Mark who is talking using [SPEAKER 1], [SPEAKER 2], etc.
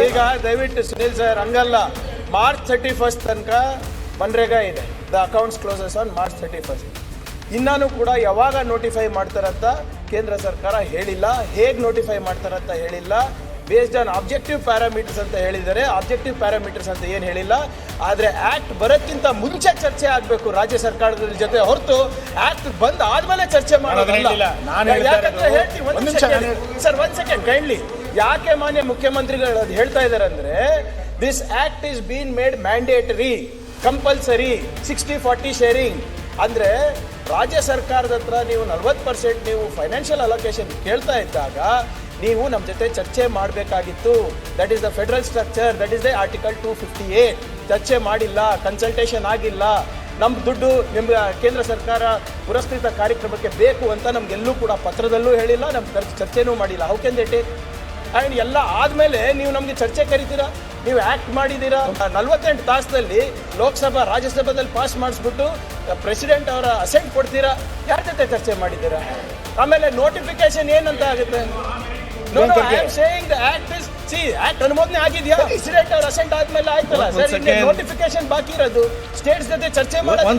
[SPEAKER 1] ಈಗ ದಯವಿಟ್ಟು ಸುನಿಲ್ ಸರ್ ಹಂಗಲ್ಲ, ಮಾರ್ಚ್ 31 ತನಕ ಮನ್ರೇಗಾ ಇದೆ. The accounts closes on March 31. ಇನ್ನೂ ಕೂಡ ಯಾವಾಗ ನೋಟಿಫೈ ಮಾಡ್ತಾರಂತ ಕೇಂದ್ರ ಸರ್ಕಾರ ಹೇಳಿಲ್ಲ, ಹೇಗೆ ನೋಟಿಫೈ ಮಾಡ್ತಾರಂತ ಹೇಳಿಲ್ಲ. ಬೇಸ್ಡ್ ಆನ್ ಆಬ್ಜೆಕ್ಟಿವ್ ಪ್ಯಾರಾಮೀಟರ್ಸ್ ಅಂತ ಹೇಳಿದ್ದಾರೆ. ಆಬ್ಜೆಕ್ಟಿವ್ ಪ್ಯಾರಾಮೀಟರ್ಸ್ ಅಂತ ಏನು ಹೇಳಿಲ್ಲ. ಆದರೆ ಆಕ್ಟ್ ಬರೋಕ್ಕಿಂತ ಮುಂಚೆ ಚರ್ಚೆ ಆಗಬೇಕು ರಾಜ್ಯ ಸರ್ಕಾರದ ಜೊತೆ, ಹೊರತು ಆಕ್ಟ್ ಬಂದ್ ಆದ್ಮೇಲೆ ಚರ್ಚೆ ಮಾಡೋದಿಲ್ಲ. ಸರ್ ಒಂದ್ ಸೆಕೆಂಡ್ ಕೈಂಡ್ಲಿ, ಯಾಕೆ ಮಾನ್ಯ ಮುಖ್ಯಮಂತ್ರಿಗಳು ಅದು ಹೇಳ್ತಾ ಇದ್ದಾರೆ ಅಂದ್ರೆ, this act is been made mandatory, compulsory, 60-40 sharing. ಅಂದ್ರೆ ರಾಜ್ಯ ಸರ್ಕಾರದ ಹತ್ರ ನೀವು 40% ನೀವು ಫೈನಾನ್ಷಿಯಲ್ ಅಲೋಕೇಶನ್ ಕೇಳ್ತಾ ಇದ್ದಾಗ ನೀವು ನಮ್ಮ ಜೊತೆ ಚರ್ಚೆ ಮಾಡಬೇಕಾಗಿತ್ತು. That is the federal structure, that is the article 258. ಚರ್ಚೆ ಮಾಡಿಲ್ಲ, ಕನ್ಸಲ್ಟೇಷನ್ ಆಗಿಲ್ಲ. ನಮ್ಮ ದುಡ್ಡು ನಿಮ್ಮ ಕೇಂದ್ರ ಸರ್ಕಾರ ಪುರಸ್ಕೃತ ಕಾರ್ಯಕ್ರಮಕ್ಕೆ ಬೇಕು ಅಂತ ನಮಗೆಲ್ಲೂ ಕೂಡ ಪತ್ರದಲ್ಲೂ ಹೇಳಿಲ್ಲ, ನಮ್ಮ ಚರ್ಚೆನೂ ಮಾಡಿಲ್ಲ. How can they take? And ಎಲ್ಲ ಆದಮೇಲೆ ನೀವು ನಮಗೆ ಚರ್ಚೆ ಕರಿತೀರಾ? ನೀವು ಆ್ಯಕ್ಟ್ ಮಾಡಿದ್ದೀರಾ, 48 ತಾಸಲ್ಲಿ ಲೋಕಸಭಾ ರಾಜ್ಯಸಭಾದಲ್ಲಿ ಪಾಸ್ ಮಾಡಿಸ್ಬಿಟ್ಟು ಪ್ರೆಸಿಡೆಂಟ್ ಅವರ ಅಸೆಂಟ್ ಕೊಡ್ತೀರಾ? ಯಾರ ಜೊತೆ ಚರ್ಚೆ ಮಾಡಿದ್ದೀರಾ? ಆಮೇಲೆ ನೋಟಿಫಿಕೇಶನ್ ಏನಂತ ಆಗುತ್ತೆ? ಆಕ್ಟ್ ಅನುಮೋದನೆ ಆಗಿದೆಯಾ? ಪ್ರೆಸಿಡೆಂಟ್ ಅವ್ರ ಅಸೆಂಟ್ ಆದ್ಮೇಲೆ ಆಯ್ತಲ್ಲ ಸರ್, ನೋಟಿಫಿಕೇಶನ್ ಬಾಕಿ ಇರೋದು ಸ್ಟೇಟ್ಸ್ ಜೊತೆ ಚರ್ಚೆ ಮಾಡೋದು.